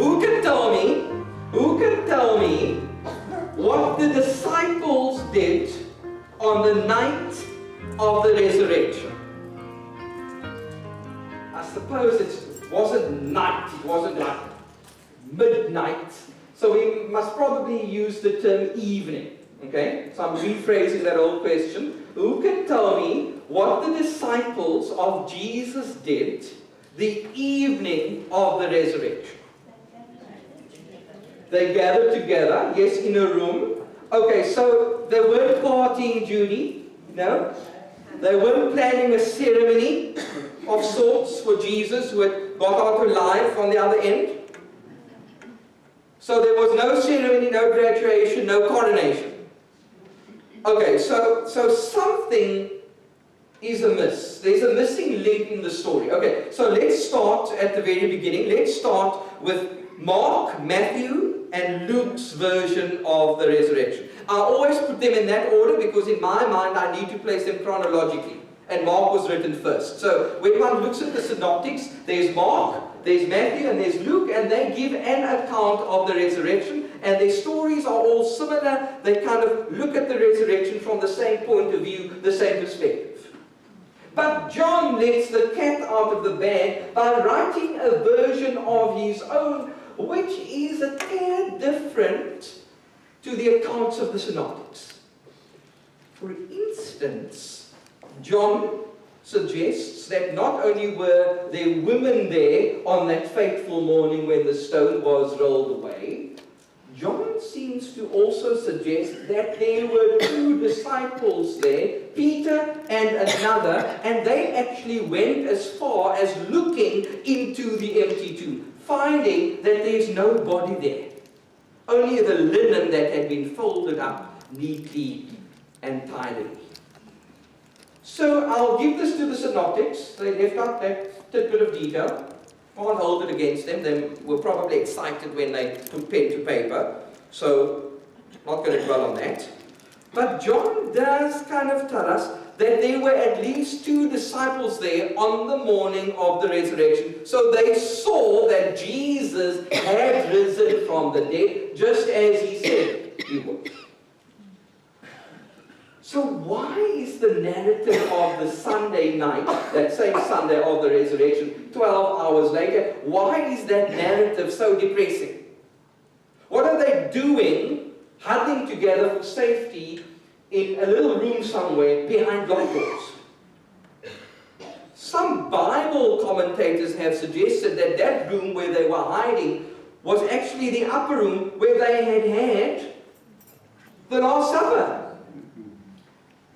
Who can tell me what the disciples did on the night of the resurrection? I suppose it wasn't night, it wasn't like midnight, so we must probably use the term evening. Okay, so I'm rephrasing that old question. Who can tell me what the disciples of Jesus did the evening of the resurrection? They gathered together, yes, in a room. Okay, so they weren't partying, Judy, no? They weren't planning a ceremony of sorts for Jesus who had got out alive on the other end. So there was no ceremony, no graduation, no coronation. Okay, so something is amiss. There's a missing link in the story. Okay, so let's start at the very beginning. Let's start with Mark, Matthew, and Luke's version of the resurrection. I always put them in that order because in my mind I need to place them chronologically. And Mark was written first. So when one looks at the synoptics, there's Mark, there's Matthew, and there's Luke, and they give an account of the resurrection. And their stories are all similar. They kind of look at the resurrection from the same point of view, the same perspective. But John lets the cat out of the bag by writing a version of his own, which is a tad different to the accounts of the synoptics. For instance, John suggests that not only were there women there on that fateful morning when the stone was rolled away, John seems to also suggest that there were two disciples there, Peter and another, and they actually went as far as looking into the empty tomb, finding that there's nobody there. Only the linen that had been folded up neatly and tidily. So I'll give this to the synoptics. They left out that tidbit of detail. Can't hold it against them. They were probably excited when they put pen to paper. So, not going to dwell on that. But John does kind of tell us that there were at least two disciples there on the morning of the resurrection. So they saw that Jesus had risen from the dead, just as he said he would. So why is the narrative of the Sunday night, that same Sunday of the resurrection, 12 hours later, why is that narrative so depressing? What are they doing, huddling together for safety in a little room somewhere behind locked doors? Some Bible commentators have suggested that that room where they were hiding was actually the upper room where they had the Last Supper.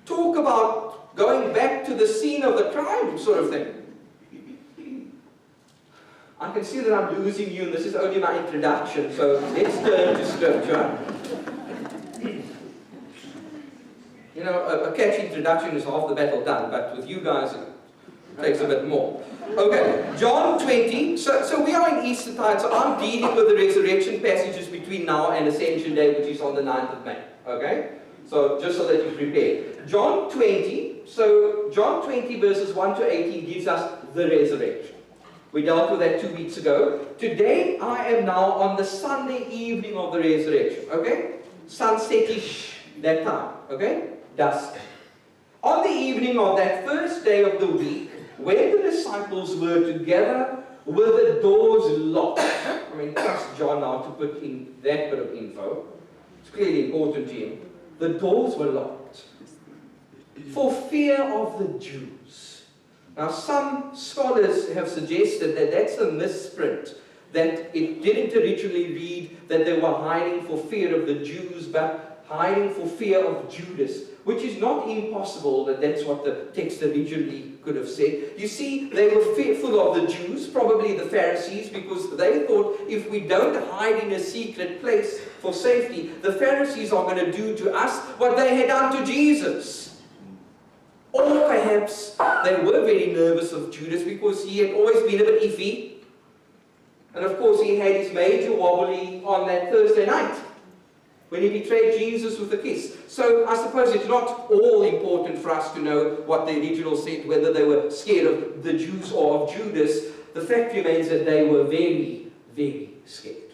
Talk about going back to the scene of the crime sort of thing. I can see that I'm losing you, and this is only my introduction, so let's turn to Scripture. You know, a catchy introduction is half the battle done, but with you guys it takes a bit more. Okay, John 20. So we are in Easter time, so I'm dealing with the resurrection passages between now and Ascension Day, which is on the 9th of May. Okay? So, just so that you're prepared. John 20, so John 20 verses 1 to 18 gives us the resurrection. We dealt with that 2 weeks ago. Today, I am now on the Sunday evening of the resurrection. Okay? Sunset-ish, that time. Okay? Dusk. On the evening of that first day of the week, when the disciples were together with the doors locked. I mean, trust John now to put in that bit of info. It's clearly important to him. The doors were locked for fear of the Jews. Now, some scholars have suggested that that's a misprint, that it didn't originally read that they were hiding for fear of the Jews, but hiding for fear of Judas, which is not impossible that that's what the text originally could have said. You see, they were fearful of the Jews, probably the Pharisees, because they thought if we don't hide in a secret place for safety, the Pharisees are going to do to us what they had done to Jesus. Or perhaps they were very nervous of Judas because he had always been a bit iffy. And of course he had his major wobbly on that Thursday night, when he betrayed Jesus with a kiss. So I suppose it's not all important for us to know what the original said, whether they were scared of the Jews or of Judas. The fact remains that they were very, very scared.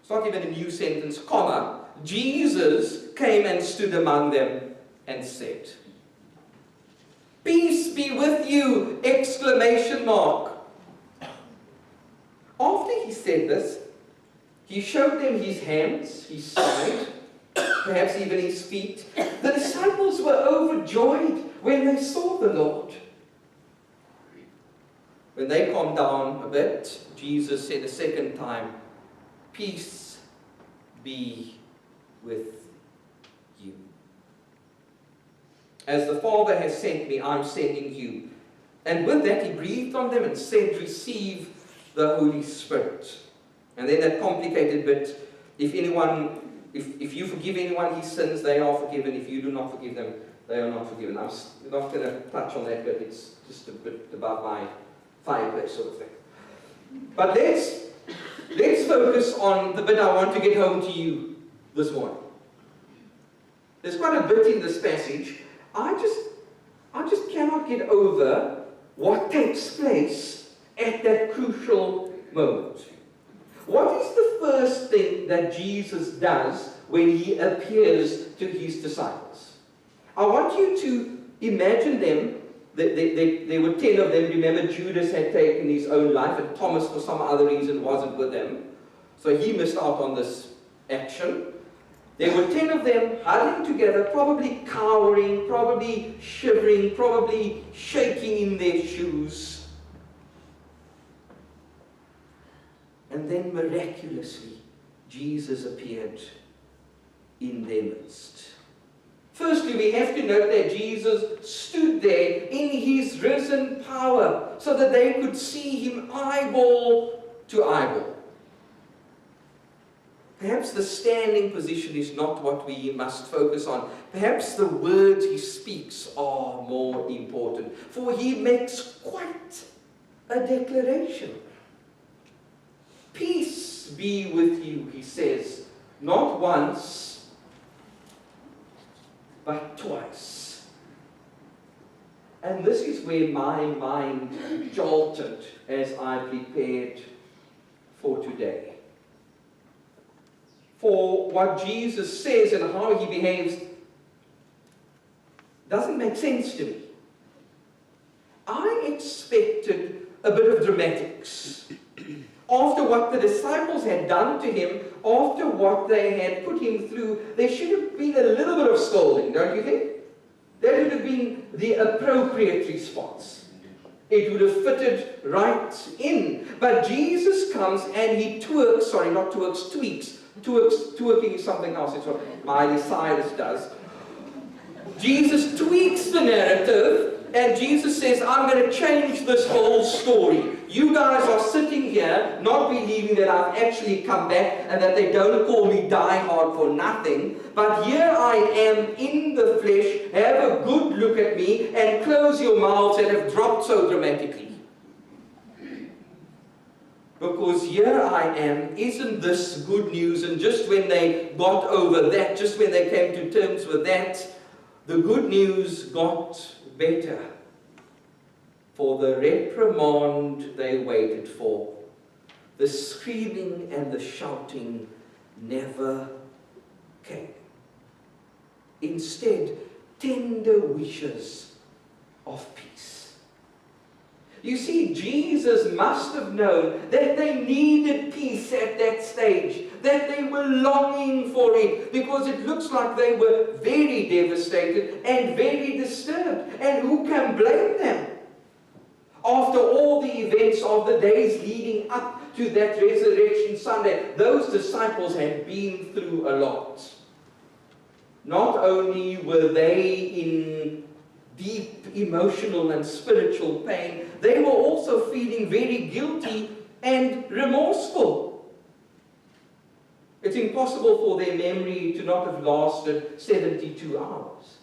It's not even a new sentence, comma. Jesus came and stood among them and said, "Peace be with you!" Exclamation mark. After he said this, he showed them his hands, his side, perhaps even his feet. The disciples were overjoyed when they saw the Lord. When they calmed down a bit, Jesus said a second time, "Peace be with you. As the Father has sent me, I'm sending you." And with that, he breathed on them and said, "Receive the Holy Spirit." And then that complicated bit, if you forgive anyone his sins, they are forgiven. If you do not forgive them, they are not forgiven. I'm not going to touch on that bit. It's just a bit above my fireplace sort of thing. But let's focus on the bit I want to get home to you this morning. There's quite a bit in this passage. I just cannot get over what takes place at that crucial moment. What is the first thing that Jesus does when he appears to his disciples? I want you to imagine them. There were 10 of them. Remember, Judas had taken his own life, and Thomas, for some other reason, wasn't with them. So he missed out on this action. There were 10 of them huddling together, probably cowering, probably shivering, probably shaking in their shoes. And then miraculously, Jesus appeared in their midst. Firstly, we have to note that Jesus stood there in his risen power so that they could see him eyeball to eyeball. Perhaps the standing position is not what we must focus on. Perhaps the words he speaks are more important, for he makes quite a declaration. "Peace be with you," he says, not once, but twice. And this is where my mind jolted as I prepared for today. For what Jesus says and how he behaves doesn't make sense to me. I expected a bit of dramatics. After what the disciples had done to him, after what they had put him through, there should have been a little bit of scolding, don't you think? That would have been the appropriate response. It would have fitted right in. But Jesus comes and he tweaks. Twerking is something else. It's what Miley Cyrus does. Jesus tweaks the narrative, and Jesus says, "I'm going to change this whole story. You guys are sitting here not believing that I've actually come back and that they don't call me die hard for nothing. But here I am in the flesh. Have a good look at me and close your mouths that have dropped so dramatically. Because here I am, isn't this good news?" And just when they got over that, just when they came to terms with that, the good news got better. For the reprimand they waited for, the screaming and the shouting never came. Instead, tender wishes of peace. You see, Jesus must have known that they needed peace at that stage, that they were longing for it, because it looks like they were very devastated and very disturbed. And who can blame them? After all the events of the days leading up to that Resurrection Sunday, those disciples had been through a lot. Not only were they in deep emotional and spiritual pain, they were also feeling very guilty and remorseful. It's impossible for their memory to not have lasted 72 hours.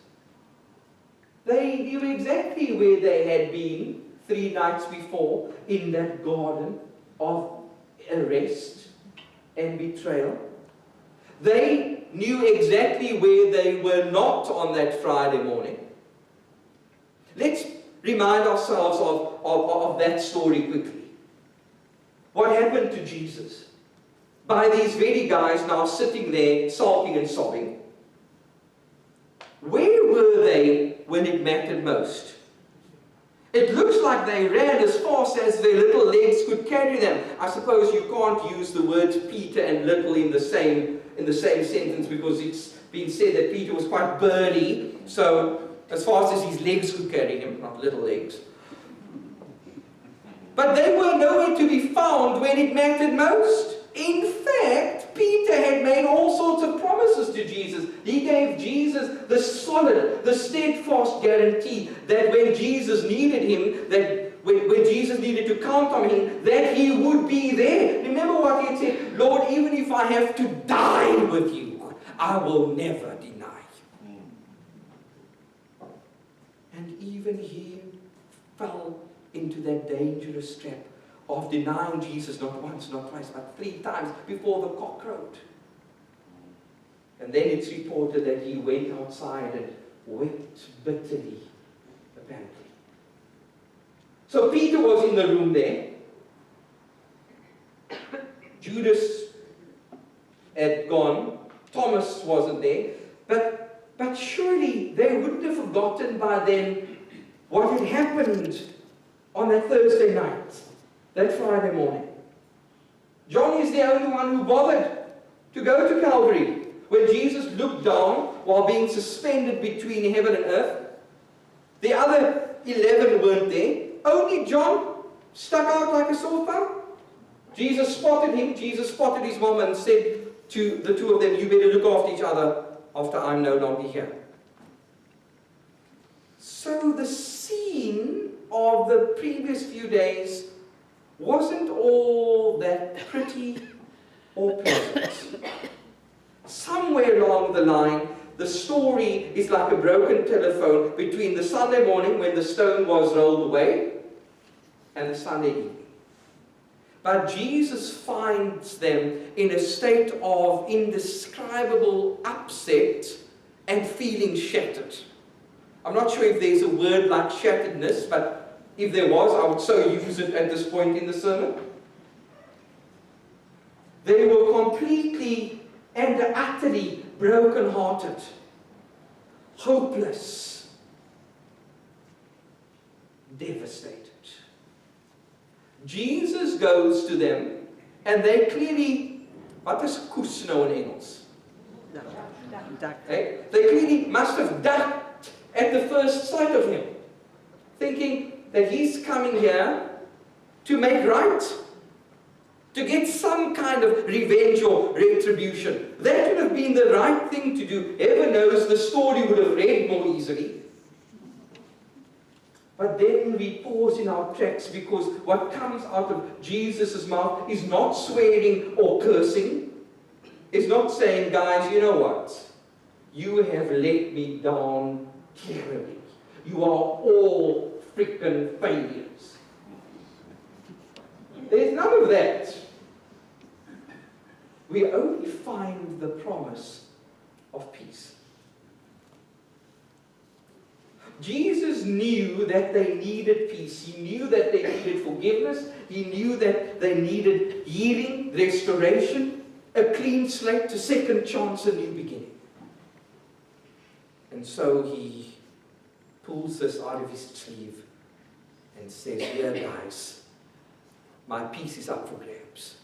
They knew exactly where they had been 3 nights before in that garden of arrest and betrayal. They knew exactly where they were not on that Friday morning. remind ourselves of that story quickly. What happened to Jesus? By these very guys now sitting there, sulking and sobbing. Where were they when it mattered most? It looks like they ran as fast as their little legs could carry them. I suppose you can't use the words Peter and little in the same sentence, because it's been said that Peter was quite burly, so as fast as his legs could carry him, not little legs. But they were nowhere to be found when it mattered most. In fact, Peter had made all sorts of promises to Jesus. He gave Jesus the solid, the steadfast guarantee that when Jesus needed him, that when Jesus needed to count on him, that he would be there. Remember what he had said, Lord, even if I have to die with you, I will never deny you. And even he fell into that dangerous trap of denying Jesus not once, not twice, but 3 times before the cock crowed. And then it's reported that he went outside and wept bitterly, apparently. So Peter was in the room there. Judas had gone. Thomas wasn't there. But surely they wouldn't have forgotten by then what had happened on that Thursday night, that Friday morning. John is the only one who bothered to go to Calvary when Jesus looked down while being suspended between heaven and earth. The other 11 weren't there. Only John stuck out like a sore thumb. Jesus spotted him. Jesus spotted his mom and said to the two of them, you better look after each other after I'm no longer here. So the scene of the previous few days wasn't all that pretty or pleasant. Somewhere along the line, the story is like a broken telephone between the Sunday morning when the stone was rolled away and the Sunday evening. But Jesus finds them in a state of indescribable upset and feeling shattered. I'm not sure if there's a word like shatteredness, but if there was, I would so use it at this point in the sermon. They were completely and utterly broken-hearted, hopeless, devastated. Jesus goes to them, and they clearly, wat is koes nou in Engels? They clearly must have ducked at the first sight of him, thinking that he's coming here to make right, to get some kind of revenge or retribution. That would have been the right thing to do. Heaven knows the story would have read more easily. But then we pause in our tracks, because what comes out of Jesus' mouth is not swearing or cursing. It's not saying, guys, you know what? You have let me down terribly. You are all freaking failures. There's none of that. We only find the promise of peace. Jesus knew that they needed peace. He knew that they needed forgiveness. He knew that they needed healing, restoration, a clean slate, a second chance, a new beginning. And so he pulls this out of his sleeve and says, here, guys, my peace is up for grabs.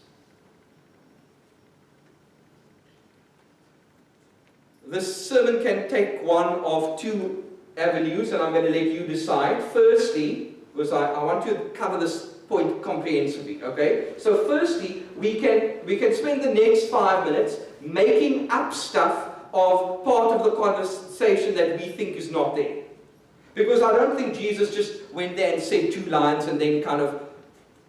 This sermon can take one of 2 avenues, and I'm going to let you decide. Firstly, because I want to cover this point comprehensively, okay? So firstly, we can spend the next 5 minutes making up stuff of part of the conversation that we think is not there. Because I don't think Jesus just went there and said 2 lines and then kind of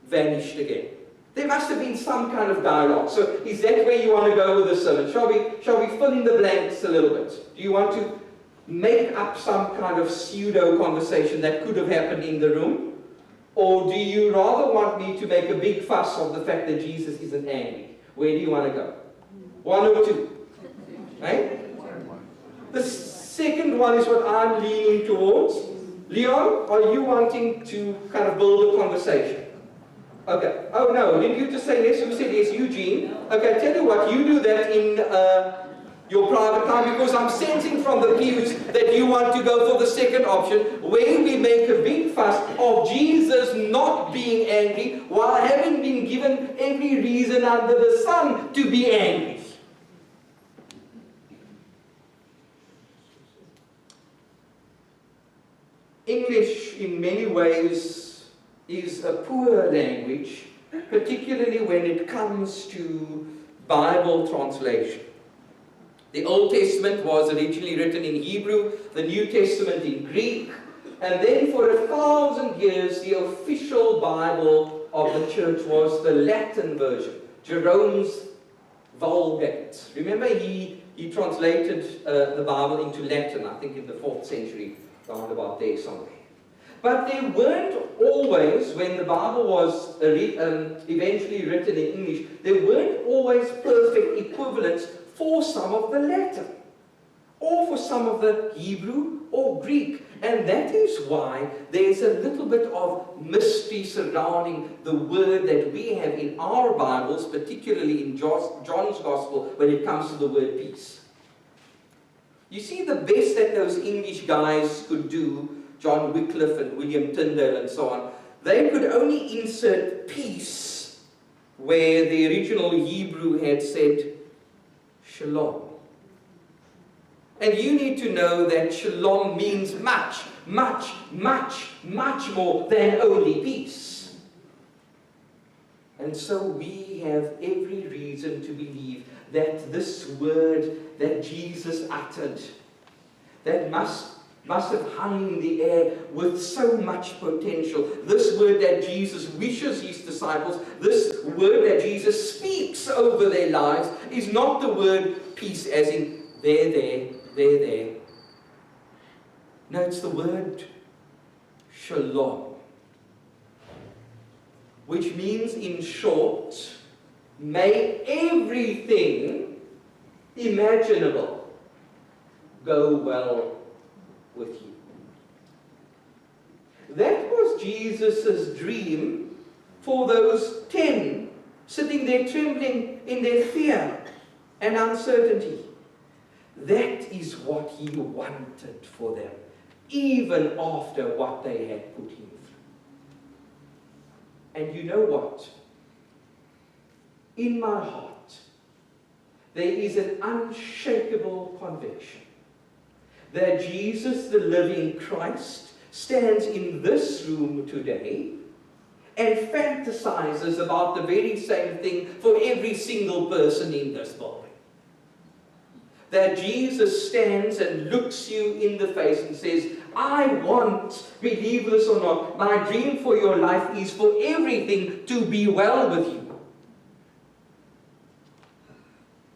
vanished again. There must have been some kind of dialogue. So is that where you want to go with the sermon? Shall we fill in the blanks a little bit? Do you want to make up some kind of pseudo-conversation that could have happened in the room? Or do you rather want me to make a big fuss of the fact that Jesus isn't angry? Where do you want to go? 1 or 2? Right? The second one is what I'm leaning towards. Leon, are you wanting to kind of build a conversation? Okay. Oh no, didn't you just say yes? You said yes, Eugene. Okay, tell you what, you do that in your private time, because I'm sensing from the pews that you want to go for the second option, where we make a big fuss of Jesus not being angry while having been given every reason under the sun to be angry. English, in many ways, is a poor language, particularly when it comes to Bible translation. The Old Testament was originally written in Hebrew, the New Testament in Greek, and then for 1,000 years the official Bible of the church was the Latin version, Jerome's Vulgate. Remember, he translated the Bible into Latin, I think in the 4th century, around about there somewhere. But they weren't always, when the Bible was eventually written in English, there weren't always perfect equivalents for some of the Latin, or for some of the Hebrew or Greek. And that is why there's a little bit of mystery surrounding the word that we have in our Bibles, particularly in John's Gospel, when it comes to the word peace. You see, the best that those English guys could do, John Wycliffe and William Tyndale and so on, they could only insert peace where the original Hebrew had said shalom. And you need to know that shalom means much, much, much, much more than only peace. And so we have every reason to believe that this word that Jesus uttered, that must have hung in the air with so much potential, this word that Jesus wishes his disciples, this word that Jesus speaks over their lives, is not the word peace as in there. No, it's the word shalom, which means, in short, may everything imaginable go well with you. That was Jesus' dream for those 10 sitting there trembling in their fear and uncertainty. That is what he wanted for them, even after what they had put him through. And you know what? In my heart, there is an unshakable conviction that Jesus, the living Christ, stands in this room today and fantasizes about the very same thing for every single person in this building. That Jesus stands and looks you in the face and says, I want, believe this or not, my dream for your life is for everything to be well with you.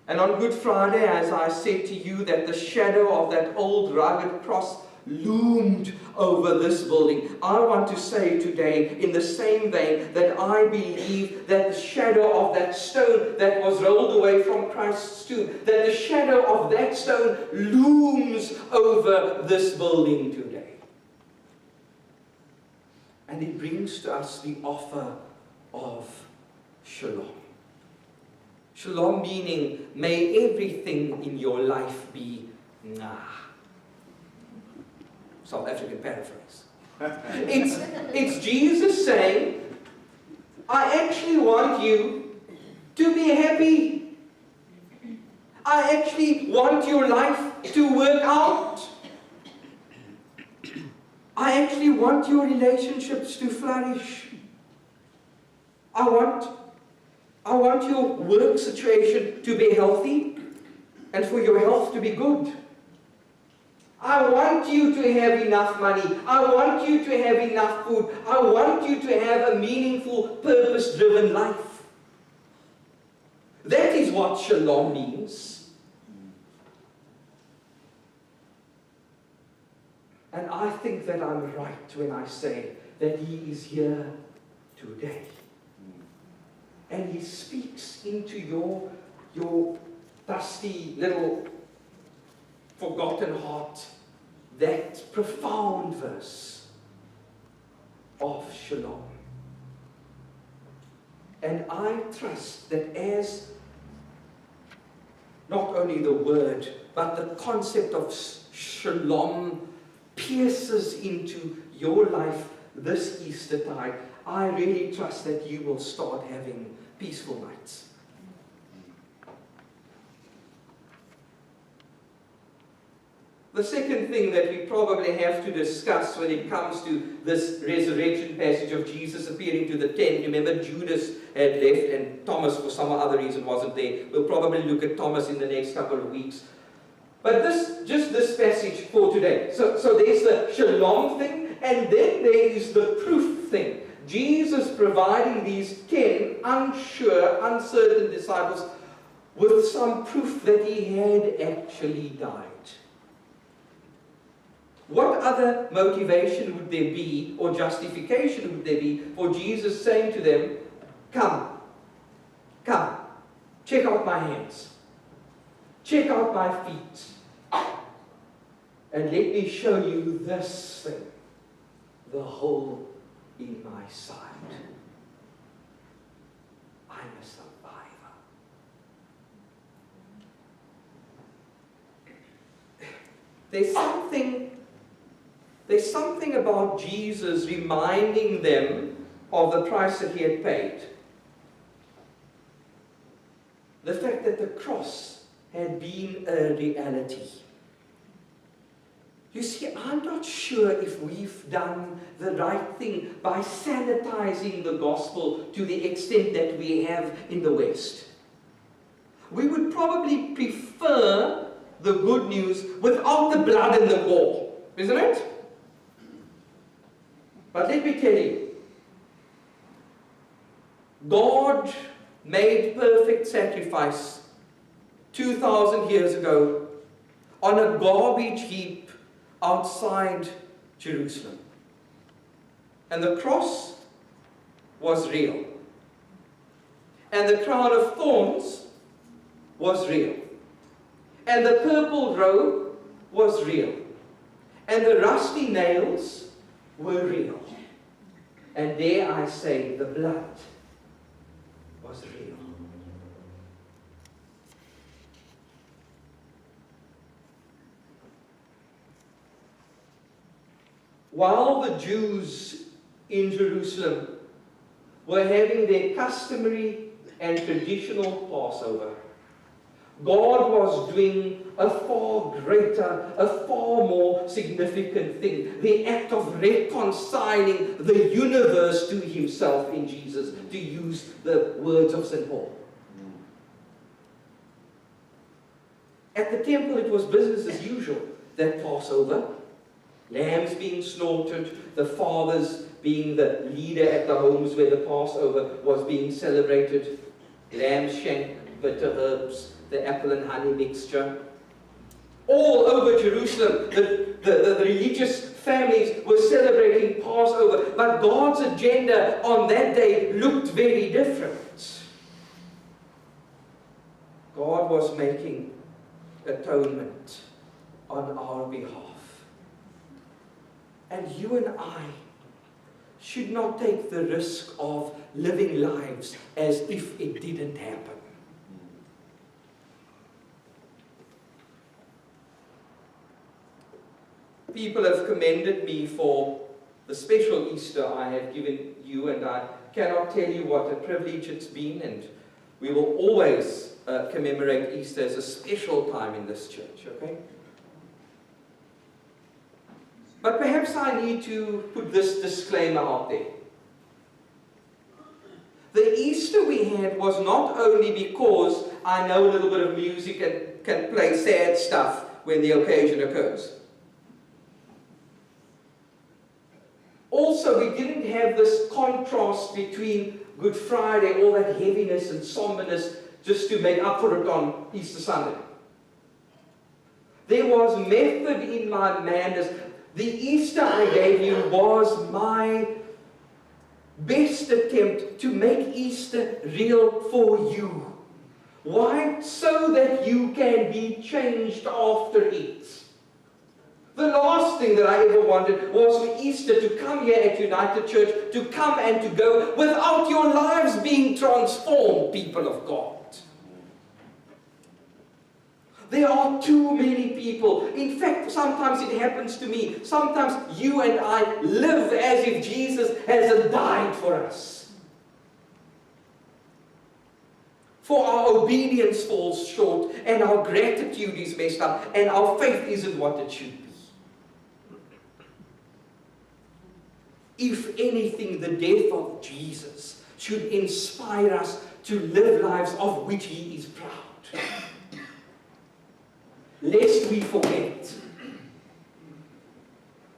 And on Good Friday, as I said to you, that the shadow of that old rugged cross loomed over this building, I want to say today, in the same vein, that I believe that the shadow of that stone that was rolled away from Christ's tomb, that the shadow of that stone looms over this building today. And it brings to us the offer of shalom. Shalom meaning, may everything in your life be nah. South African paraphrase. It's Jesus saying, I actually want you to be happy. I actually want your life to work out. I actually want your relationships to flourish. I want your work situation to be healthy and for your health to be good. I want you to have enough money. I want you to have enough food. I want you to have a meaningful, purpose-driven life. That is what shalom means. And I think that I'm right when I say that he is here today. And he speaks into your dusty little forgotten heart that profound verse. of shalom. And I trust that as not only the word, but the concept of shalom pierces into your life this Eastertide, I really trust that you will start having peaceful nights. The second thing that we probably have to discuss when it comes to this resurrection passage of Jesus appearing to the 10, remember Judas had left and Thomas for some other reason wasn't there. We'll probably look at Thomas in the next couple of weeks. But just this passage for today. So there's the shalom thing, and then there is the proof thing. Jesus providing these 10 unsure, uncertain disciples with some proof that he had actually died. What other motivation would there be, or justification would there be, for Jesus saying to them, come, check out my hands, check out my feet, and let me show you this thing, the hole in my side. I'm a survivor. There's something about Jesus reminding them of the price that he had paid. The fact that the cross had been a reality. You see, I'm not sure if we've done the right thing by sanitizing the gospel to the extent that we have in the West. We would probably prefer the good news without the blood and the gore, isn't it? But let me tell you, God made perfect sacrifice 2,000 years ago on a garbage heap outside Jerusalem. And the cross was real. And the crown of thorns was real. And the purple robe was real. And the rusty nails were real. And dare I say, the blood was real. While the Jews in Jerusalem were having their customary and traditional Passover, God was doing a far greater, a far more significant thing. The act of reconciling the universe to himself in Jesus, to use the words of St. Paul. At the temple, it was business as usual, that Passover. Lambs being slaughtered, the fathers being the leader at the homes where the Passover was being celebrated. Lamb shank, bitter herbs, the apple and honey mixture. All over Jerusalem, the religious families were celebrating Passover, but God's agenda on that day looked very different. God was making atonement on our behalf. And you and I should not take the risk of living lives as if it didn't happen. People have commended me for the special Easter I have given you, and I cannot tell you what a privilege it's been, and we will always commemorate Easter as a special time in this church, okay? But perhaps I need to put this disclaimer out there. The Easter we had was not only because I know a little bit of music and can play sad stuff when the occasion occurs. Also, we didn't have this contrast between Good Friday, all that heaviness and somberness, just to make up for it on Easter Sunday. There was method in my madness. The Easter I gave you was my best attempt to make Easter real for you. Why? So that you can be changed after it. The last thing that I ever wanted was for Easter to come here at United Church, to come and to go without your lives being transformed, people of God. There are too many people. In fact, sometimes it happens to me. Sometimes you and I live as if Jesus hasn't died for us. For our obedience falls short, and our gratitude is messed up, and our faith isn't what it should be. If anything, the death of Jesus should inspire us to live lives of which He is proud. Lest we forget.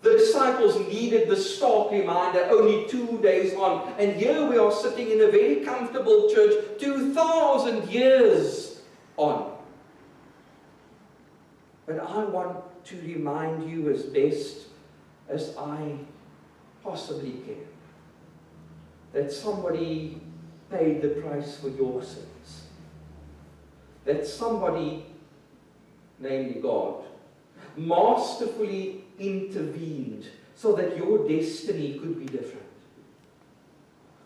The disciples needed the stark reminder only 2 days on. And here we are sitting in a very comfortable church 2,000 years on. But I want to remind you as best as I possibly can that somebody paid the price for your sins. That somebody, namely God, masterfully intervened so that your destiny could be different.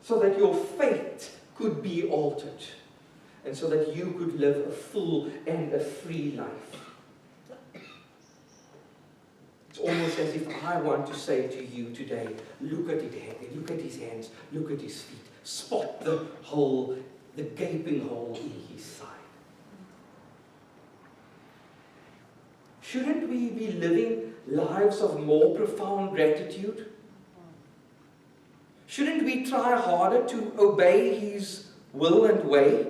So that your fate could be altered. And so that you could live a full and a free life. It's almost as if I want to say to you today, look at it, look at his hands, look at his feet. Spot the hole, the gaping hole in his side. Shouldn't we be living lives of more profound gratitude? Shouldn't we try harder to obey His will and way?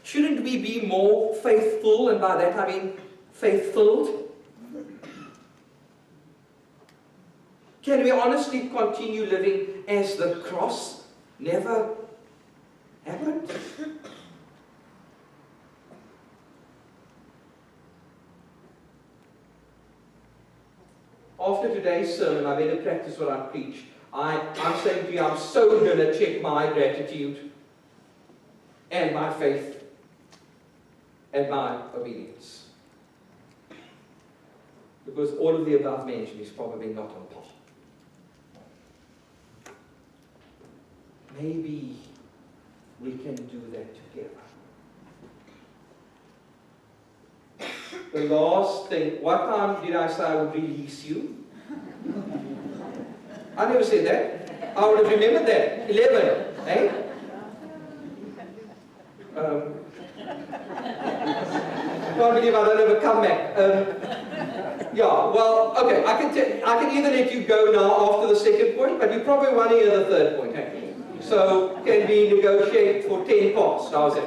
Shouldn't we be more faithful, and by that I mean faith-filled? Can we honestly continue living as the cross never happened? After today's sermon, I better practice what I preach. I'm saying to you, I'm so going to check my gratitude and my faith and my obedience. Because all of the above mentioned is probably not on par. Maybe we can do that together. The last thing, what time did I say I would release you? I never said that. I would have remembered that. 11, eh? I can't believe I don't have a comeback. Yeah, well, okay, I can either let you go now after the second point, but you probably want to hear the third point, eh? So, can we negotiate for 10 parts? How's it?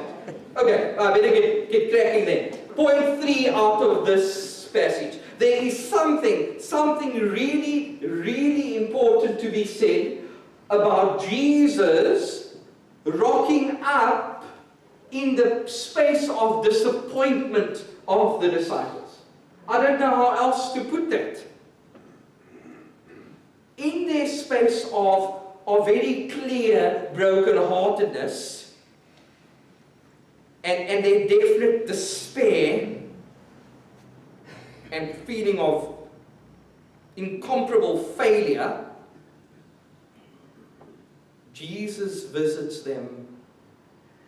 Okay, I better get cracking then. Point 3 out of this passage. There is something really, really important to be said about Jesus rocking up in the space of disappointment of the disciples. I don't know how else to put that. In their space of very clear brokenheartedness and their definite despair and feeling of incomparable failure, Jesus visits them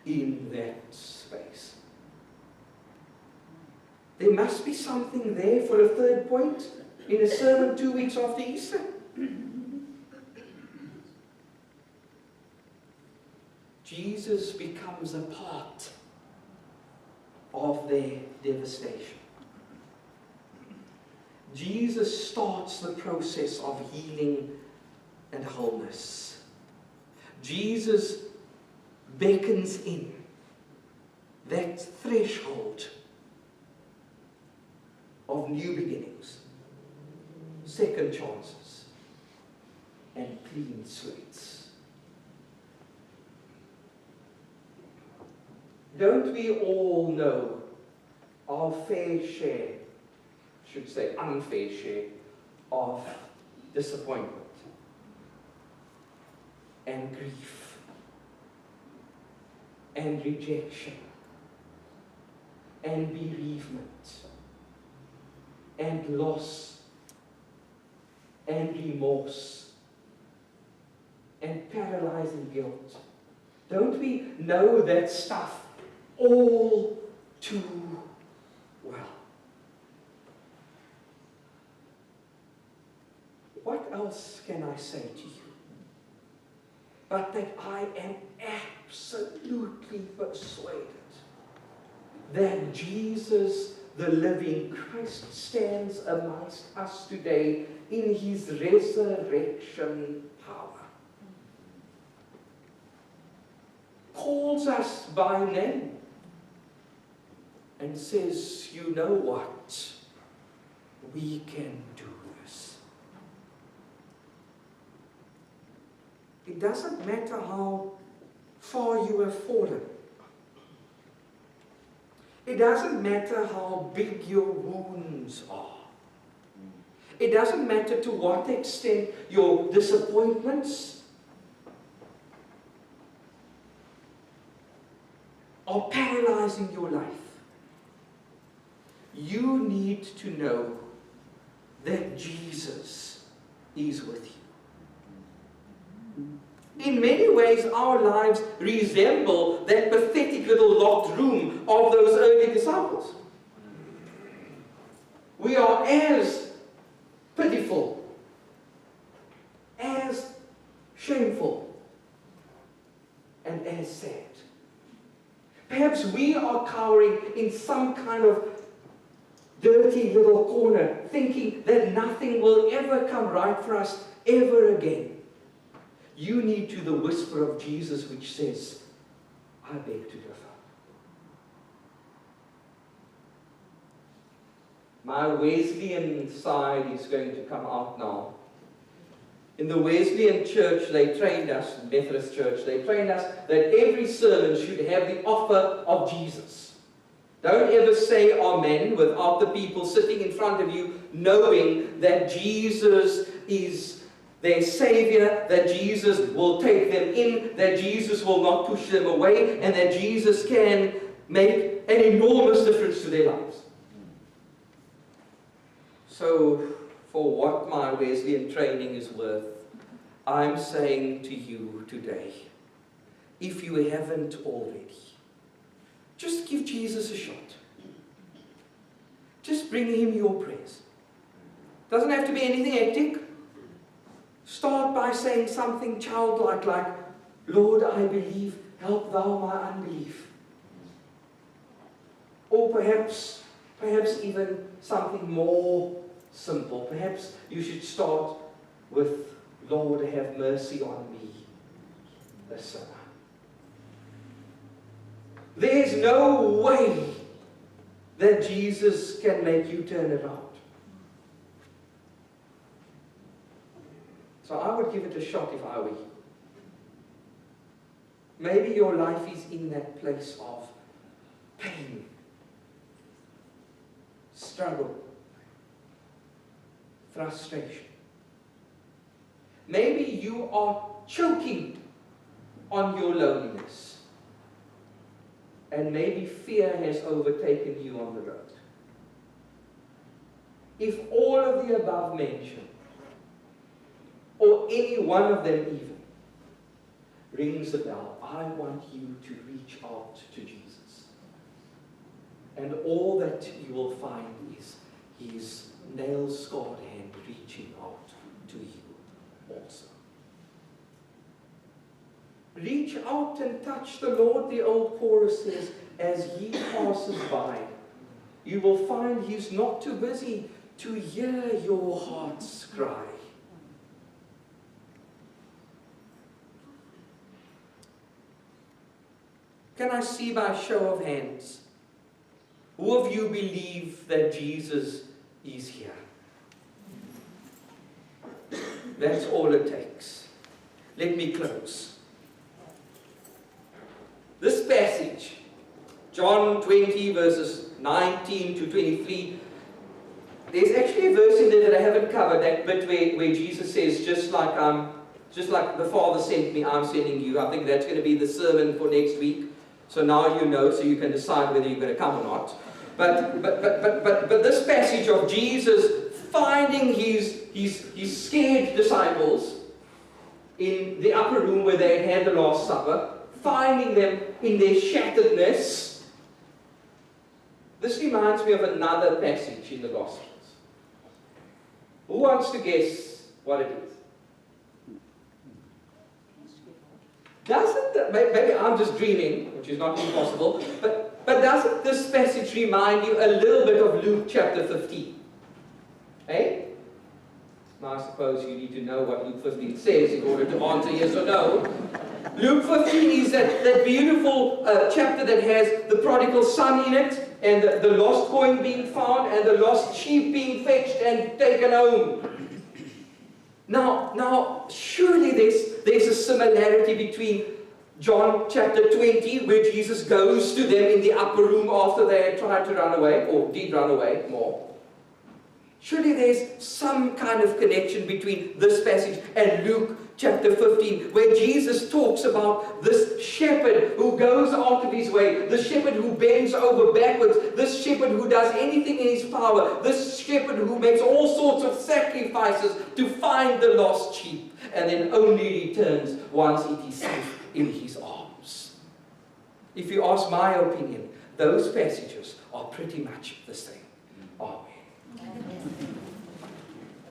in that space. There must be something there for a third point in a sermon 2 weeks after Easter. Jesus becomes a part of their devastation. Jesus starts the process of healing and wholeness. Jesus beckons in that threshold of new beginnings, second chances, and clean slates. Don't we all know our fair share, should say unfair share, of disappointment and grief and rejection and bereavement and loss and remorse and paralyzing guilt? Don't we know that stuff all too well? What else can I say to you but that I am absolutely persuaded that Jesus, the living Christ, stands amongst us today in his resurrection power. Calls us by name and says, you know what? We can do this. It doesn't matter how far you have fallen. It doesn't matter how big your wounds are. It doesn't matter to what extent your disappointments are paralyzing your life. You need to know that Jesus is with you. In many ways, our lives resemble that pathetic little locked room of those early disciples. We are as pitiful, as shameful, and as sad. Perhaps we are cowering in some kind of dirty little corner, thinking that nothing will ever come right for us ever again. You need to the whisper of Jesus which says, I beg to differ. My Wesleyan side is going to come out now. In the Wesleyan church, they trained us, Methodist church, they trained us that every sermon should have the offer of Jesus. Don't ever say amen without the people sitting in front of you knowing that Jesus is their Savior, that Jesus will take them in, that Jesus will not push them away, and that Jesus can make an enormous difference to their lives. So, for what my Wesleyan training is worth, I'm saying to you today, if you haven't already, just give Jesus a shot. Just bring him your prayers. Doesn't have to be anything hectic. Start by saying something childlike like, Lord, I believe, help thou my unbelief. Or perhaps even something more simple. Perhaps you should start with, Lord, have mercy on me, the sinner. There's no way that Jesus can make you turn around. So I would give it a shot if I were you. Maybe your life is in that place of pain, struggle, frustration. Maybe you are choking on your loneliness. And maybe fear has overtaken you on the road. If all of the above mentioned, or any one of them even, rings the bell, I want you to reach out to Jesus. And all that you will find is his nail-scarred hand reaching out to you also. Reach out and touch the Lord, the old chorus says, as he passes by. You will find he's not too busy to hear your heart's cry. Can I see by show of hands, who of you believe that Jesus is here? That's all it takes. Let me close. This passage, John 20 verses 19 to 23, there's actually a verse in there that I haven't covered, that bit where Jesus says, just like the Father sent me, I'm sending you. I think that's going to be the sermon for next week. So now you know, so you can decide whether you're going to come or not. But this passage of Jesus finding his his scared disciples in the upper room where they had the Last Supper, finding them in their shatteredness. This reminds me of another passage in the Gospels. Who wants to guess what it is? Maybe I'm just dreaming, which is not impossible, but doesn't this passage remind you a little bit of Luke chapter 15? Eh? Now I suppose you need to know what Luke 15 says in order to answer yes or no. Luke 15 is that beautiful chapter that has the prodigal son in it, and the lost coin being found, and the lost sheep being fetched and taken home. Now, surely there's a similarity between John chapter 20, where Jesus goes to them in the upper room after they had tried to run away, or did run away more. Surely there's some kind of connection between this passage and Luke chapter 15, where Jesus talks about this shepherd who goes out of his way, the shepherd who bends over backwards, this shepherd who does anything in his power, this shepherd who makes all sorts of sacrifices to find the lost sheep, and then only returns once it is safe in his arms. If you ask my opinion, those passages are pretty much the same. Amen.